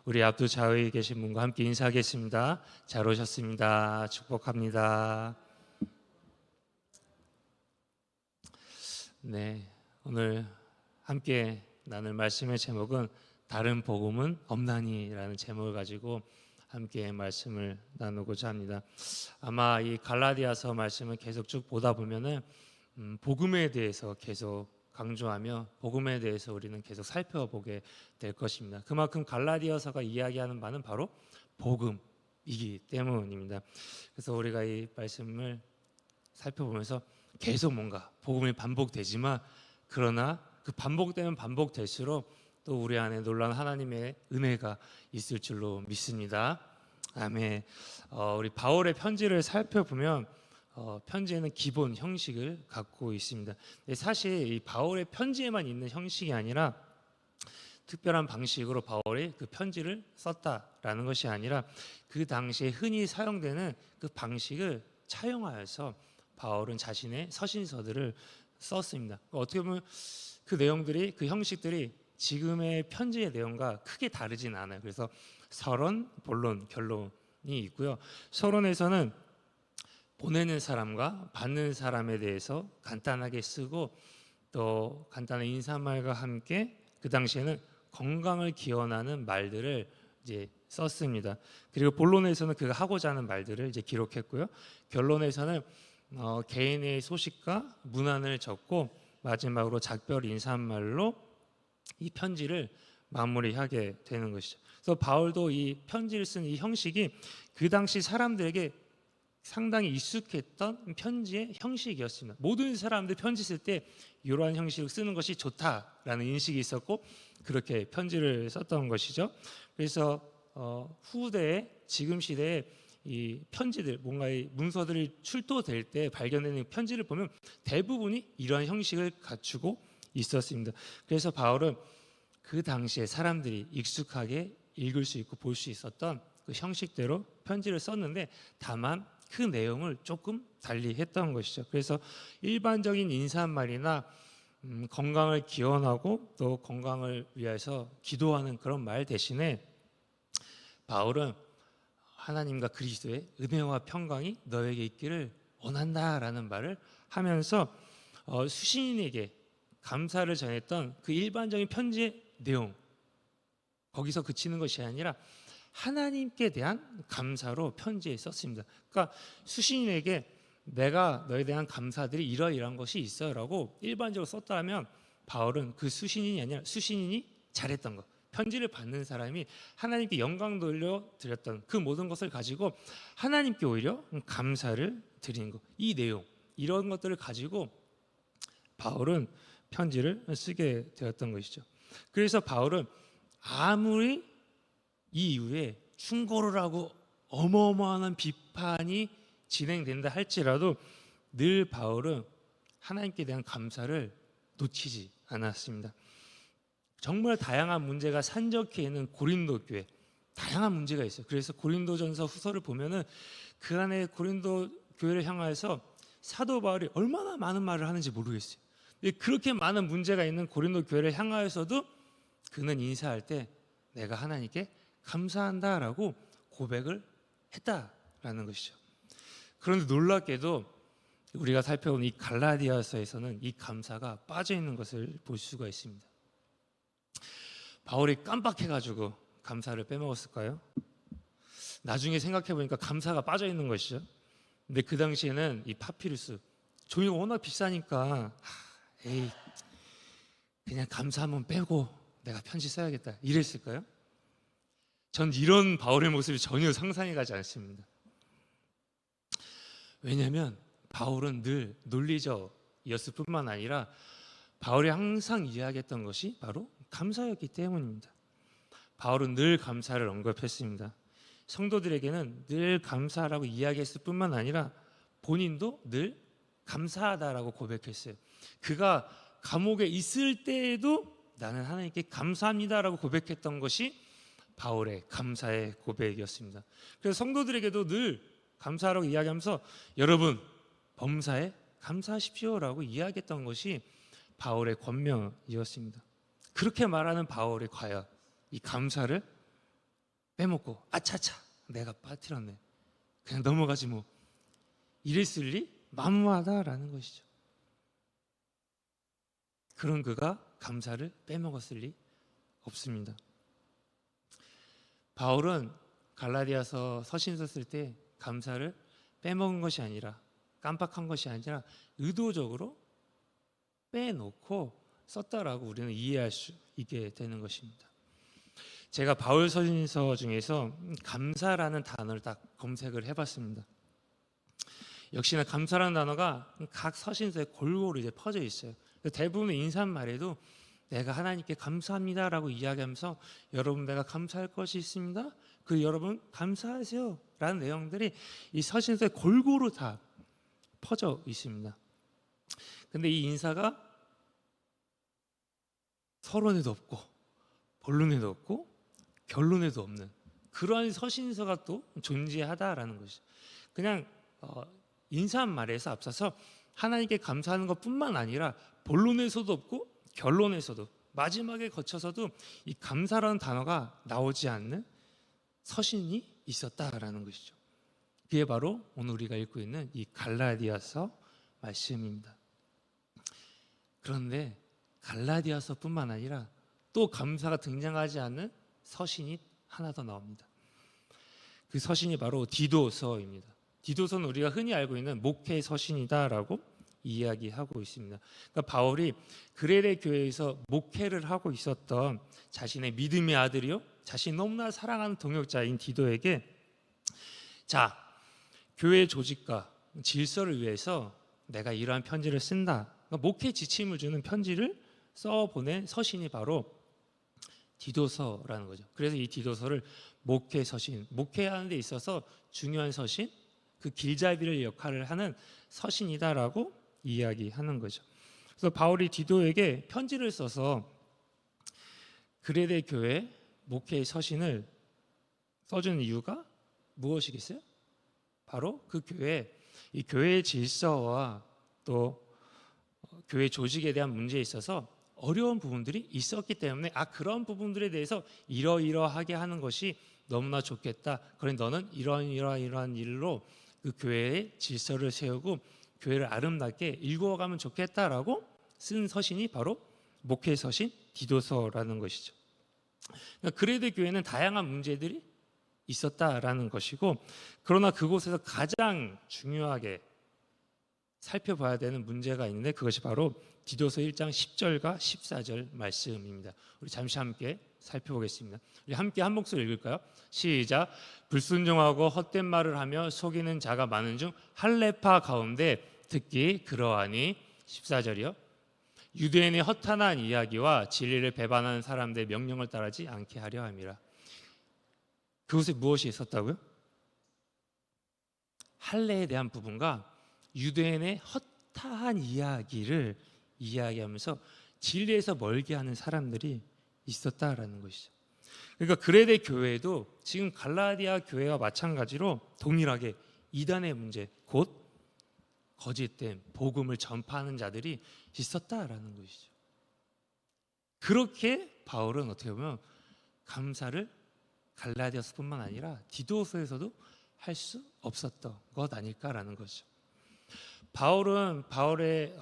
우리 앞뒤 좌우에 계신 분과 함께 인사하겠습니다. 잘 오셨습니다. 축복합니다. 네, 오늘 함께 나눌 말씀의 제목은 다른 복음은 없나니라는 제목을 가지고 함께 말씀을 나누고자 합니다. 아마 이 갈라디아서 말씀을 계속 쭉 보다 보면은 복음에 대해서 계속 강조하며 복음에 대해서 우리는 계속 살펴보게 될 것입니다. 그만큼 갈라디아서가 이야기하는 바는 바로 복음이기 때문입니다. 그래서 우리가 이 말씀을 살펴보면서 계속 뭔가 복음이 반복되지만 그러나 그 반복되면 반복될수록 또 우리 안에 놀라운 하나님의 은혜가 있을 줄로 믿습니다. 아멘. 우리 바울의 편지를 살펴보면 편지에는 기본 형식을 갖고 있습니다. 사실 이 바울의 편지에만 있는 형식이 아니라 특별한 방식으로 바울이 그 편지를 썼다라는 것이 아니라 그 당시에 흔히 사용되는 그 방식을 차용하여서 바울은 자신의 서신서들을 썼습니다. 어떻게 보면 그 내용들이, 그 형식들이 지금의 편지의 내용과 크게 다르진 않아요. 그래서 서론, 본론, 결론이 있고요. 서론에서는 보내는 사람과 받는 사람에 대해서 간단하게 쓰고 또 간단한 인사말과 함께 그 당시에는 건강을 기원하는 말들을 이제 썼습니다. 그리고 본론에서는 그가 하고자 하는 말들을 이제 기록했고요. 결론에서는 개인의 소식과 문안을 적고 마지막으로 작별 인사말로 이 편지를 마무리하게 되는 것이죠. 그래서 바울도 이 편지를 쓴 이 형식이 그 당시 사람들에게 상당히 익숙했던 편지의 형식이었습니다. 모든 사람들 편지 쓸 때 이러한 형식을 쓰는 것이 좋다라는 인식이 있었고 그렇게 편지를 썼던 것이죠. 그래서 후대에 지금 시대에 이 편지들, 뭔가 이 문서들이 출토될 때 발견되는 편지를 보면 대부분이 이러한 형식을 갖추고 있었습니다. 그래서 바울은 그 당시에 사람들이 익숙하게 읽을 수 있고 볼 수 있었던 그 형식대로 편지를 썼는데 다만 그 내용을 조금 달리 했던 것이죠. 그래서 일반적인 인사말이나 건강을 기원하고 또 건강을 위해서 기도하는 그런 말 대신에 바울은 하나님과 그리스도의 은혜와 평강이 너에게 있기를 원한다라는 말을 하면서 수신인에게 감사를 전했던 그 일반적인 편지의 내용 거기서 그치는 것이 아니라 하나님께 대한 감사로 편지에 썼습니다. 그러니까 수신인에게 내가 너에 대한 감사들이 이러이러한 것이 있어라고 일반적으로 썼다면 바울은 그 수신인이 아니라 수신인이 잘했던 것, 편지를 받는 사람이 하나님께 영광 돌려드렸던 그 모든 것을 가지고 하나님께 오히려 감사를 드리는 것, 이 내용, 이런 것들을 가지고 바울은 편지를 쓰게 되었던 것이죠. 그래서 바울은 아무리 이 이후에 충고를 하고 어마어마한 비판이 진행된다 할지라도 늘 바울은 하나님께 대한 감사를 놓치지 않았습니다. 정말 다양한 문제가 산적해 있는 고린도 교회, 다양한 문제가 있어요. 그래서 고린도전서 후서를 보면은 그 안에 고린도 교회를 향하여서 사도 바울이 얼마나 많은 말을 하는지 모르겠어요. 그렇게 많은 문제가 있는 고린도 교회를 향하여서도 그는 인사할 때 내가 하나님께 감사한다라고 고백을 했다라는 것이죠. 그런데 놀랍게도 우리가 살펴본 이 갈라디아서에서는 이 감사가 빠져 있는 것을 볼 수가 있습니다. 바울이 깜빡해가지고 감사를 빼먹었을까요? 나중에 생각해 보니까 감사가 빠져 있는 것이죠. 근데 그 당시에는 이 파피루스 종이가 워낙 비싸니까 에이 그냥 감사 한번 빼고 내가 편지 써야겠다 이랬을까요? 전 이런 바울의 모습이 전혀 상상이 가지 않습니다. 왜냐하면 바울은 늘 논리적이었을 뿐만 아니라 바울이 항상 이야기했던 것이 바로 감사였기 때문입니다. 바울은 늘 감사를 언급했습니다. 성도들에게는 늘 감사라고 이야기했을 뿐만 아니라 본인도 늘 감사하다라고 고백했어요. 그가 감옥에 있을 때에도 나는 하나님께 감사합니다라고 고백했던 것이 바울의 감사의 고백이었습니다. 그래서 성도들에게도 늘 감사라고 이야기하면서 여러분 범사에 감사하십시오라고 이야기했던 것이 바울의 권명이었습니다. 그렇게 말하는 바울이 과연 이 감사를 빼먹고 아차차 내가 빠뜨렸네, 그냥 넘어가지 뭐, 이랬을 리 만무하다라는 것이죠. 그런 그가 감사를 빼먹었을 리 없습니다. 바울은 갈라디아서 서신 썼을 때 감사를 빼먹은 것이 아니라, 깜빡한 것이 아니라 의도적으로 빼놓고 썼다라고 우리는 이해할 수 있게 되는 것입니다. 제가 바울 서신서 중에서 감사라는 단어를 딱 검색을 해봤습니다. 역시나 감사라는 단어가 각 서신서에 골고루 이제 퍼져 있어요. 대부분의 인사말에도 내가 하나님께 감사합니다라고 이야기하면서 여러분 내가 감사할 것이 있습니다, 그 여러분 감사하세요 라는 내용들이 이 서신서에 골고루 다 퍼져 있습니다. 근데 이 인사가 서론에도 없고 본론에도 없고 결론에도 없는 그러한 서신서가 또 존재하다라는 것이죠. 그냥 인사말에서 앞서서 하나님께 감사하는 것뿐만 아니라 본론에서도 없고 결론에서도 마지막에 거쳐서도 이 감사라는 단어가 나오지 않는 서신이 있었다라는 것이죠. 그게 바로 오늘 우리가 읽고 있는 이 갈라디아서 말씀입니다. 그런데 갈라디아서뿐만 아니라 또 감사가 등장하지 않는 서신이 하나 더 나옵니다. 그 서신이 바로 디도서입니다. 디도서는 우리가 흔히 알고 있는 목회 서신이다라고 이야기하고 있습니다. 그러니까 바울이 그레데 교회에서 목회를 하고 있었던 자신의 믿음의 아들이요, 자신이 너무나 사랑하는 동역자인 디도에게 자, 교회 조직과 질서를 위해서 내가 이러한 편지를 쓴다, 그러니까 목회 지침을 주는 편지를 써보낸 서신이 바로 디도서라는 거죠. 그래서 이 디도서를 목회 서신, 목회하는 데 있어서 중요한 서신, 그 길잡이를 역할을 하는 서신이다라고 이야기하는 거죠. 그래서 바울이 디도에게 편지를 써서 그레데 교회 목회의 서신을 써주는 이유가 무엇이겠어요? 바로 그 교회, 이 교회의 질서와 또 교회 조직에 대한 문제에 있어서 어려운 부분들이 있었기 때문에 그런 부분들에 대해서 이러이러하게 하는 것이 너무나 좋겠다. 그래 너는 이러한 일로 그 교회의 질서를 세우고 교회를 아름답게 일구어가면 좋겠다라고 쓴 서신이 바로 목회 서신 디도서라는 것이죠. 그러니까 그레데 교회는 다양한 문제들이 있었다라는 것이고, 그러나 그곳에서 가장 중요하게 살펴봐야 되는 문제가 있는데 그것이 바로 디도서 1장 10절과 14절 말씀입니다. 우리 잠시 함께 살펴보겠습니다. 우리 함께 한 목소리 읽을까요? 시작. 불순종하고 헛된 말을 하며 속이는 자가 많은 중 할레파 가운데 특히 그러하니 14절이요. 유대인의 허탄한 이야기와 진리를 배반하는 사람들의 명령을 따르지 않게 하려 함이라. 그곳에 무엇이 있었다고요? 할례에 대한 부분과 유대인의 허탄한 이야기를 이야기하면서 진리에서 멀게 하는 사람들이 있었다라는 것이죠. 그러니까 그레데 교회도 지금 갈라디아 교회와 마찬가지로 동일하게 이단의 문제, 곧 거짓된 복음을 전파하는 자들이 있었다라는 것이죠. 그렇게 바울은 어떻게 보면 감사를 갈라디아서뿐만 아니라 디도서에서도 할 수 없었던 것 아닐까라는 거죠. 바울은 바울의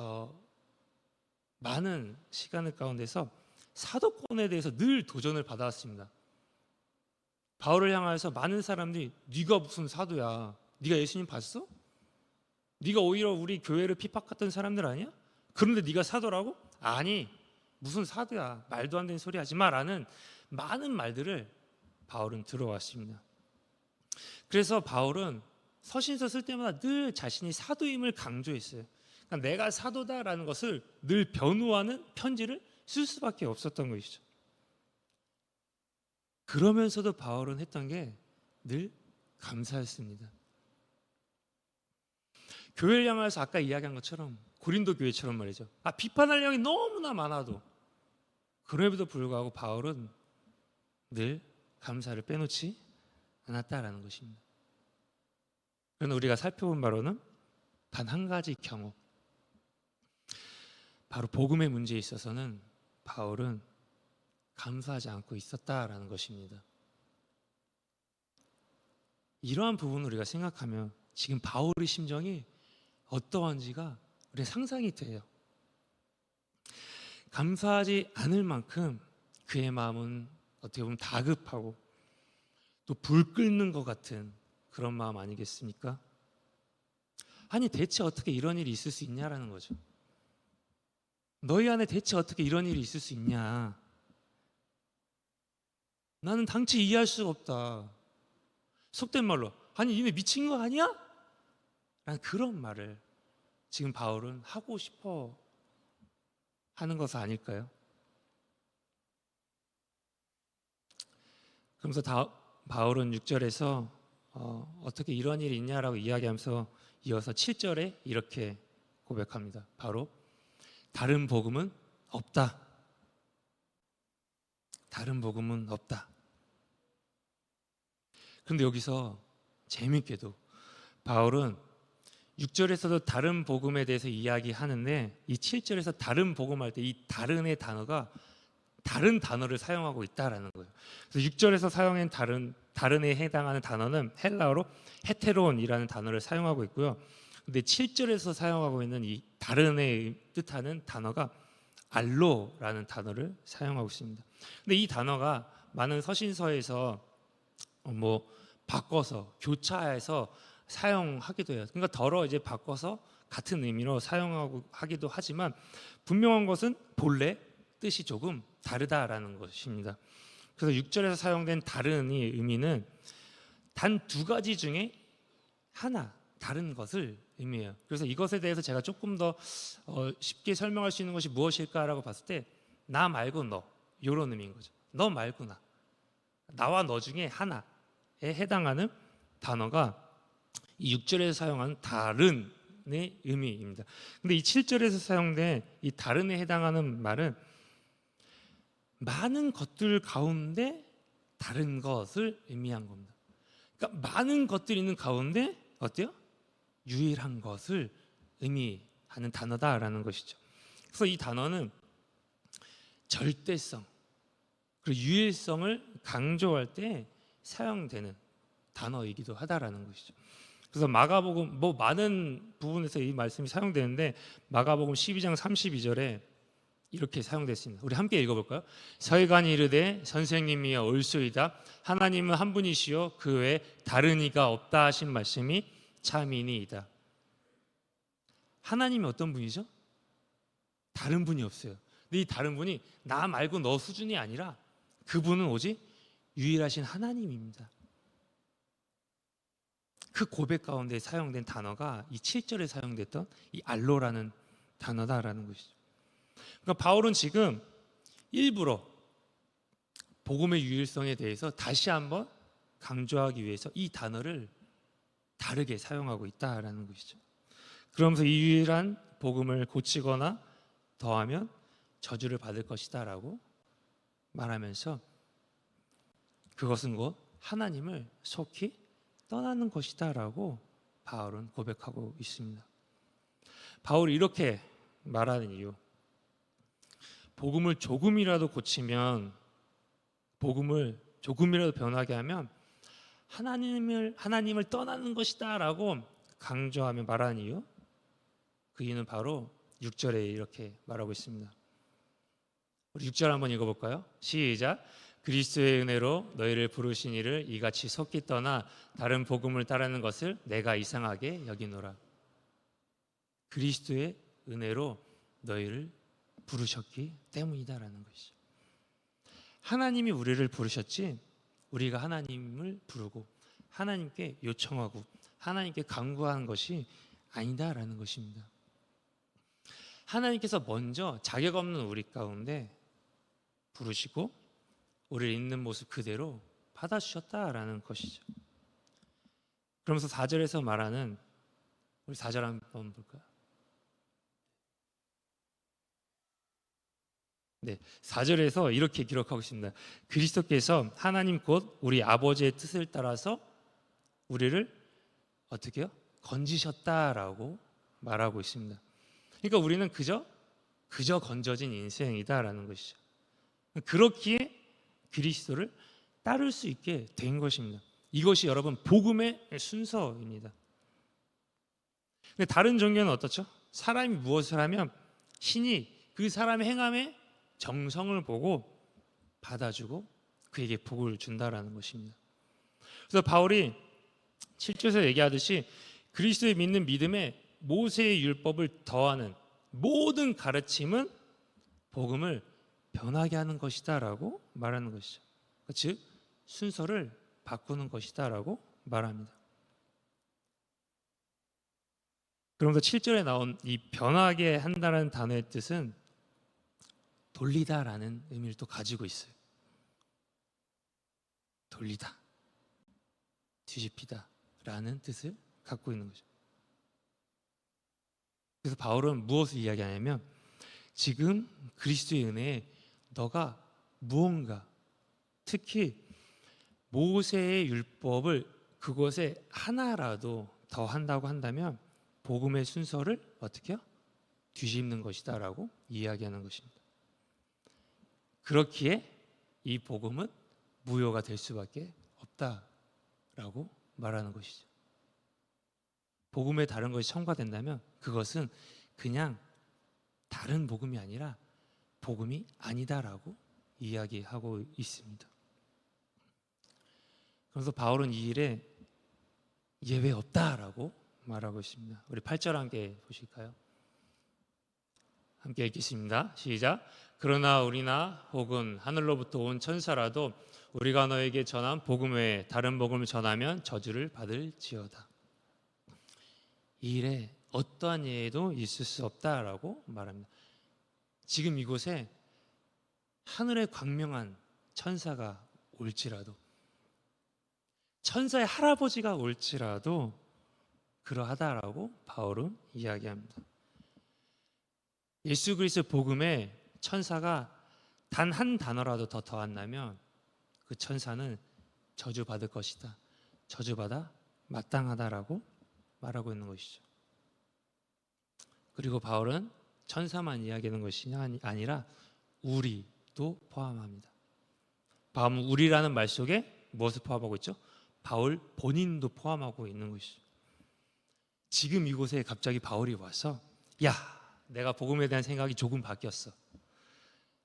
많은 시간을 가운데서 사도권에 대해서 늘 도전을 받아왔습니다. 바울을 향해서 많은 사람들이 네가 무슨 사도야? 네가 예수님 봤어? 네가 오히려 우리 교회를 핍박했던 사람들 아니야? 그런데 네가 사도라고? 아니, 무슨 사도야? 말도 안 되는 소리 하지 마라는 많은 말들을 바울은 들어왔습니다. 그래서 바울은 서신서 쓸 때마다 늘 자신이 사도임을 강조했어요. 그러니까 내가 사도다라는 것을 늘 변호하는 편지를 쓸 수밖에 없었던 것이죠. 그러면서도 바울은 했던 게 늘 감사했습니다. 교회를 향해서 아까 이야기한 것처럼 고린도 교회처럼 말이죠. 비판할 내용이 너무나 많아도 그럼에도 불구하고 바울은 늘 감사를 빼놓지 않았다라는 것입니다. 그러나 우리가 살펴본 바로는 단 한 가지 경우, 바로 복음의 문제에 있어서는 바울은 감사하지 않고 있었다라는 것입니다. 이러한 부분을 우리가 생각하면 지금 바울의 심정이 어떠한지가 우리 상상이 돼요. 감사하지 않을 만큼 그의 마음은 어떻게 보면 다급하고 또 불 끓는 것 같은 그런 마음 아니겠습니까? 아니 대체 어떻게 이런 일이 있을 수 있냐라는 거죠. 너희 안에 대체 어떻게 이런 일이 있을 수 있냐? 나는 당최 이해할 수가 없다. 속된 말로 아니 니네 미친 거 아니야? 라는 그런 말을 지금 바울은 하고 싶어 하는 것은 아닐까요? 그러면서 바울은 6절에서 어떻게 이런 일이 있냐라고 이야기하면서 이어서 7절에 이렇게 고백합니다. 바로 다른 복음은 없다. 다른 복음은 없다. 그런데 여기서 재미있게도 바울은 6절에서도 다른 복음에 대해서 이야기하는데 이 7절에서 다른 복음할 때 이 다른의 단어가 다른 단어를 사용하고 있다라는 거예요. 그래서 6절에서 사용한 다른에 해당하는 단어는 헬라어로 헤테론이라는 단어를 사용하고 있고요. 근데 7절에서 사용하고 있는 이 다른의 뜻하는 단어가 알로라는 단어를 사용하고 있습니다. 근데 이 단어가 많은 서신서에서 바꿔서 교차해서 사용하기도 해요. 그러니까 덜어 이제 바꿔서 같은 의미로 사용하고 하기도 하지만 분명한 것은 본래 뜻이 조금 다르다라는 것입니다. 그래서 6절에서 사용된 다른이 의미는 단 두 가지 중에 하나 다른 것을 의미해요. 그래서 이것에 대해서 제가 조금 더 쉽게 설명할 수 있는 것이 무엇일까라고 봤을 때 나 말고 너 이런 의미인 거죠. 너 말고 나 나와 너 중에 하나에 해당하는 단어가 이 6절에서 사용한 다른의 의미입니다. 근데 이 7절에서 사용된 이 다른에 해당하는 말은 많은 것들 가운데 다른 것을 의미한 겁니다. 그러니까 많은 것들이 있는 가운데 어때요? 유일한 것을 의미하는 단어다라는 것이죠. 그래서 이 단어는 절대성 그리고 유일성을 강조할 때 사용되는 단어이기도 하다라는 것이죠. 그래서 마가복음 많은 부분에서 이 말씀이 사용되는데 마가복음 12장 32절에 이렇게 사용됐습니다. 우리 함께 읽어볼까요? 서기관이 이르되 선생님이여 올소이다. 하나님은 한 분이시요 그 외에 다른 이가 없다 하신 말씀이 참이니이다. 하나님이 어떤 분이죠? 다른 분이 없어요. 근데 이 다른 분이 나 말고 너 수준이 아니라 그분은 오직 유일하신 하나님입니다. 그 고백 가운데 사용된 단어가 이 7절에 사용됐던 이 알로라는 단어다라는 것이죠. 그러니까 바울은 지금 일부러 복음의 유일성에 대해서 다시 한번 강조하기 위해서 이 단어를 다르게 사용하고 있다라는 것이죠. 그러면서 이 유일한 복음을 고치거나 더하면 저주를 받을 것이다라고 말하면서 그것은 곧 하나님을 속히 떠나는 것이다라고 바울은 고백하고 있습니다. 바울이 이렇게 말하는 이유, 복음을 조금이라도 고치면, 복음을 조금이라도 변하게 하면 하나님을 떠나는 것이다라고 강조하며 말하는 이유, 그 이유는 바로 6절에 이렇게 말하고 있습니다. 우리 6절 한번 읽어볼까요? 시작. 그리스도의 은혜로 너희를 부르신 이를 이같이 속히 떠나 다른 복음을 따르는 것을 내가 이상하게 여기노라. 그리스도의 은혜로 너희를 부르셨기 때문이다라는 것이죠. 하나님이 우리를 부르셨지 우리가 하나님을 부르고 하나님께 요청하고 하나님께 간구하는 것이 아니다라는 것입니다. 하나님께서 먼저 자격 없는 우리 가운데 부르시고 우리를 있는 모습 그대로 받아주셨다라는 것이죠. 그러면서 4절에서 말하는, 우리 4절 한번 볼까요? 네, 4절에서 이렇게 기록하고 있습니다. 그리스도께서 하나님 곧 우리 아버지의 뜻을 따라서 우리를 어떻게 해요? 건지셨다라고 말하고 있습니다. 그러니까 우리는 그저 건져진 인생이다라는 것이죠. 그렇기에 그리스도를 따를 수 있게 된 것입니다. 이것이 여러분 복음의 순서입니다. 근데 다른 종교는 어떻죠? 사람이 무엇을 하면 신이 그 사람의 행함에 정성을 보고 받아주고 그에게 복을 준다라는 것입니다. 그래서 바울이 7절에서 얘기하듯이 그리스도의 믿는 믿음에 모세의 율법을 더하는 모든 가르침은 복음을 변하게 하는 것이다라고 말하는 것이죠. 즉 순서를 바꾸는 것이다라고 말합니다. 그러면서 7절에 나온 이 변하게 한다는 단어의 뜻은 돌리다라는 의미를 또 가지고 있어요. 돌리다, 뒤집히다 라는 뜻을 갖고 있는 거죠. 그래서 바울은 무엇을 이야기하냐면 지금 그리스도의 은혜에 너가 무언가 특히 모세의 율법을 그것에 하나라도 더 한다고 한다면 복음의 순서를 어떻게 해요? 뒤집는 것이다 라고 이야기하는 것입니다. 그렇기에 이 복음은 무효가 될 수밖에 없다라고 말하는 것이죠. 복음에 다른 것이 첨가된다면 그것은 그냥 다른 복음이 아니라 복음이 아니다라고 이야기하고 있습니다. 그래서 바울은 이 일에 예외 없다라고 말하고 있습니다. 우리 8절 함께 보실까요? 함께 읽겠습니다. 시작. 그러나 우리나 혹은 하늘로부터 온 천사라도 우리가 너에게 전한 복음 외에 다른 복음을 전하면 저주를 받을지어다. 이 일에 어떠한 예외도 있을 수 없다라고 말합니다. 지금 이곳에 하늘의 광명한 천사가 올지라도 천사의 할아버지가 올지라도 그러하다라고 바울은 이야기합니다. 예수 그리스도 복음에 천사가 단 한 단어라도 더 더한다면 그 천사는 저주받을 것이다. 저주받아 마땅하다라고 말하고 있는 것이죠. 그리고 바울은 천사만 이야기하는 것이 아니라 우리도 포함합니다. 바울은 우리라는 말 속에 무엇을 포함하고 있죠? 바울 본인도 포함하고 있는 것이죠. 지금 이곳에 갑자기 바울이 와서 야, 내가 복음에 대한 생각이 조금 바뀌었어.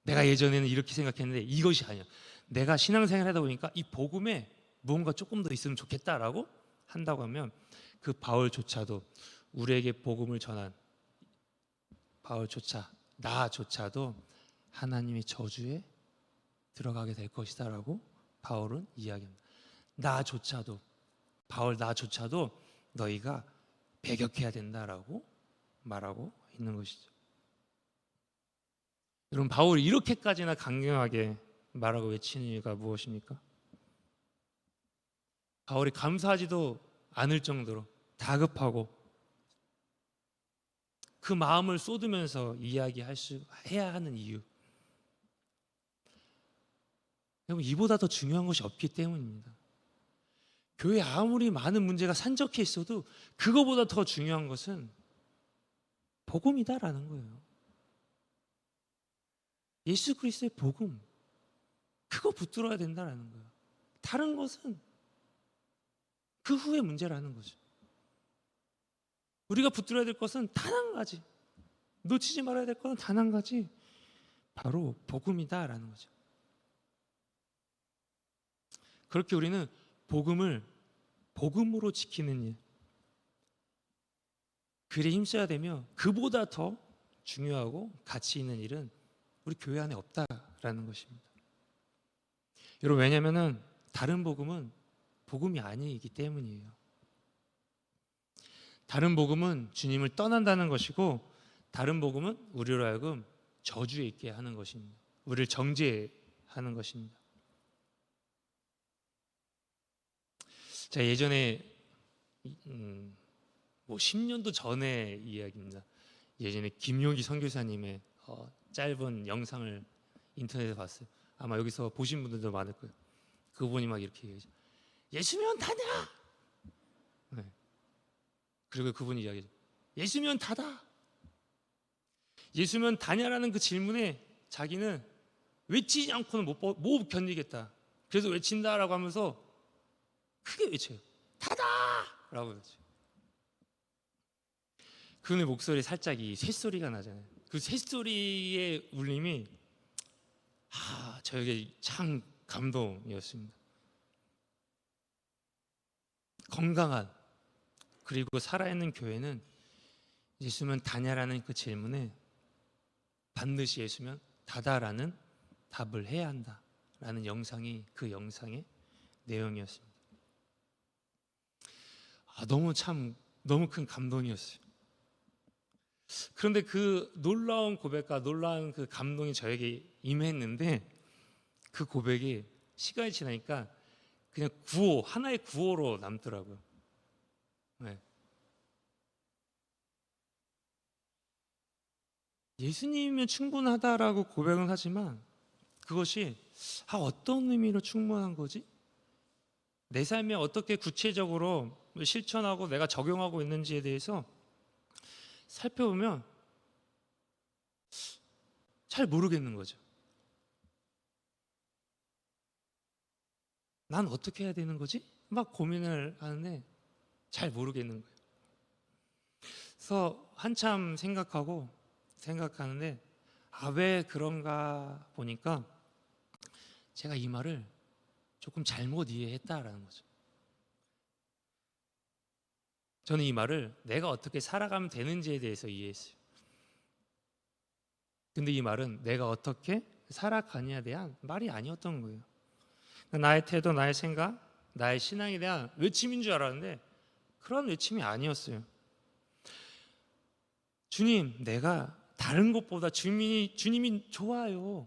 내가 예전에는 이렇게 생각했는데 이것이 아니야. 내가 신앙생활 하다 보니까 이 복음에 무언가 조금 더 있으면 좋겠다라고 한다고 하면 그 바울조차도 우리에게 복음을 전한 바울조차 나조차도 하나님의 저주에 들어가게 될 것이다라고 바울은 이야기합니다. 나조차도 바울 나조차도 너희가 배격해야 된다라고 말하고 있는 것이죠. 여러분 바울이 이렇게까지나 강경하게 말하고 외치는 이유가 무엇입니까? 바울이 감사하지도 않을 정도로 다급하고 그 마음을 쏟으면서 해야 하는 이유. 여러분 이보다 더 중요한 것이 없기 때문입니다. 교회에 아무리 많은 문제가 산적해 있어도 그거보다 더 중요한 것은 복음이다라는 거예요. 예수 그리스도의 복음, 그거 붙들어야 된다라는 거예요. 다른 것은 그 후의 문제라는 거죠. 우리가 붙들어야 될 것은 단 한 가지, 놓치지 말아야 될 것은 단 한 가지, 바로 복음이다라는 거죠. 그렇게 우리는 복음을 복음으로 지키는 일, 그 일에 힘써야 되며 그보다 더 중요하고 가치 있는 일은 우리 교회 안에 없다라는 것입니다. 여러분 왜냐하면 다른 복음은 복음이 아니기 때문이에요. 다른 복음은 주님을 떠난다는 것이고 다른 복음은 우리로 하여금 저주에 있게 하는 것입니다. 우리를 정죄하는 것입니다. 자, 예전에 10년도 전의 이야기입니다. 예전에 김용기 선교사님의 짧은 영상을 인터넷에 봤어요. 아마 여기서 보신 분들도 많을 거예요. 그분이 막 이렇게 얘기하죠. 예수면 다냐? 네. 그리고 그분이 이야기하죠. 예수면 다다. 예수면 다냐라는 그 질문에 자기는 외치지 않고는 못 견디겠다. 그래서 외친다라고 하면서 크게 외쳐요. 닫아! 라고 외쳐요. 그분의 목소리 살짝 이 쇳소리가 나잖아요. 그 쇳소리의 울림이 저에게 참 감동이었습니다. 건강한 그리고 살아있는 교회는 예수면 다냐라는 그 질문에 반드시 예수면 다다라는 답을 해야 한다라는 영상이 그 영상의 내용이었습니다. 너무 큰 감동이었어요. 그런데 그 놀라운 고백과 놀라운 그 감동이 저에게 임했는데 그 고백이 시간이 지나니까 그냥 하나의 구호로 남더라고요. 네. 예수님이면 충분하다라고 고백은 하지만 그것이 어떤 의미로 충분한 거지? 내 삶에 어떻게 구체적으로 실천하고 내가 적용하고 있는지에 대해서 살펴보면 잘 모르겠는 거죠. 난 어떻게 해야 되는 거지? 막 고민을 하는데 잘 모르겠는 거예요. 그래서 한참 생각하는데 왜 그런가 보니까 제가 이 말을 조금 잘못 이해했다라는 거죠. 저는 이 말을 내가 어떻게 살아가면 되는지에 대해서 이해했어요. 근데 이 말은 내가 어떻게 살아가냐에 대한 말이 아니었던 거예요. 나의 태도, 나의 생각, 나의 신앙에 대한 외침인 줄 알았는데 그런 외침이 아니었어요. 주님, 내가 다른 것보다 주님이 좋아요.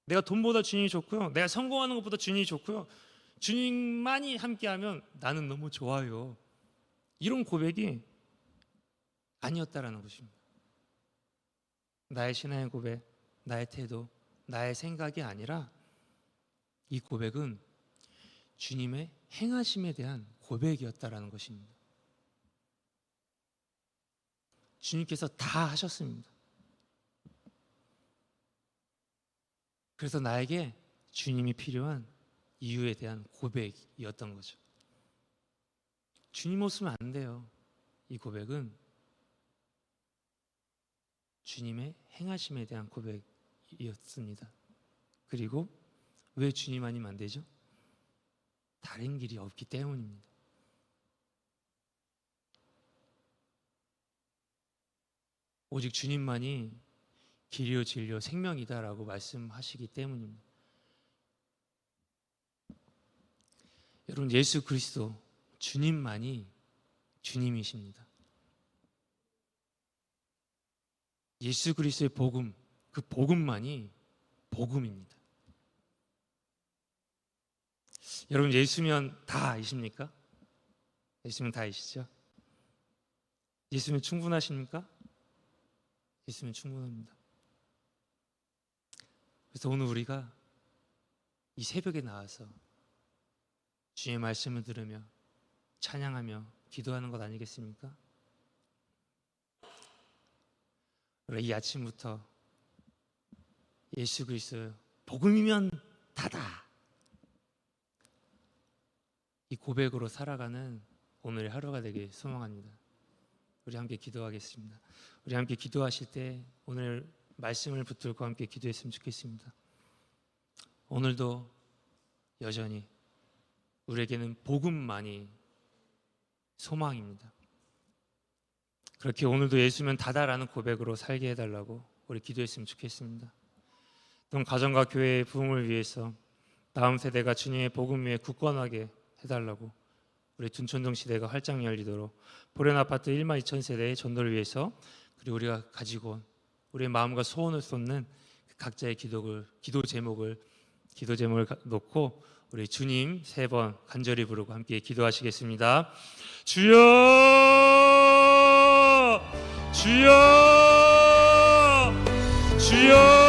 내가 돈보다 주님이 좋고요. 내가 성공하는 것보다 주님이 좋고요. 주님만이 함께하면 나는 너무 좋아요. 이런 고백이 아니었다라는 것입니다. 나의 신앙의 고백, 나의 태도, 나의 생각이 아니라 이 고백은 주님의 행하심에 대한 고백이었다라는 것입니다. 주님께서 다 하셨습니다. 그래서 나에게 주님이 필요한 이유에 대한 고백이었던 거죠. 주님 없으면 안 돼요. 이 고백은 주님의 행하심에 대한 고백이었습니다. 그리고 왜 주님 아니면 안 되죠? 다른 길이 없기 때문입니다. 오직 주님만이 길이요 진리요 생명이다라고 말씀하시기 때문입니다. 여러분, 예수 그리스도 주님만이 주님이십니다. 예수 그리스도의 복음, 그 복음만이 복음입니다. 여러분, 예수면 다이십니까? 예수면 다이시죠? 예수면 충분하십니까? 예수면 충분합니다. 그래서 오늘 우리가 이 새벽에 나와서 주의 말씀을 들으며 찬양하며 기도하는 것 아니겠습니까? 우리 이 아침부터 예수 그리스도 복음이면 다다, 이 고백으로 살아가는 오늘의 하루가 되길 소망합니다. 우리 함께 기도하겠습니다. 우리 함께 기도하실 때 오늘 말씀을 붙들고 함께 기도했으면 좋겠습니다. 오늘도 여전히 우리에게는 복음만이 소망입니다. 그렇게 오늘도 예수면 다다라는 고백으로 살게 해달라고 우리 기도했으면 좋겠습니다. 또 가정과 교회의 부흥을 위해서 다음 세대가 주님의 복음 위에 굳건하게 해달라고 우리 둔촌동 시대가 활짝 열리도록 보련 아파트 1만 2천 세대의 전도를 위해서, 그리고 우리가 가지고 온 우리의 마음과 소원을 쏟는 각자의 기도 제목을 놓고 우리 주님 3번 간절히 부르고 함께 기도하시겠습니다. 주여, 주여, 주여.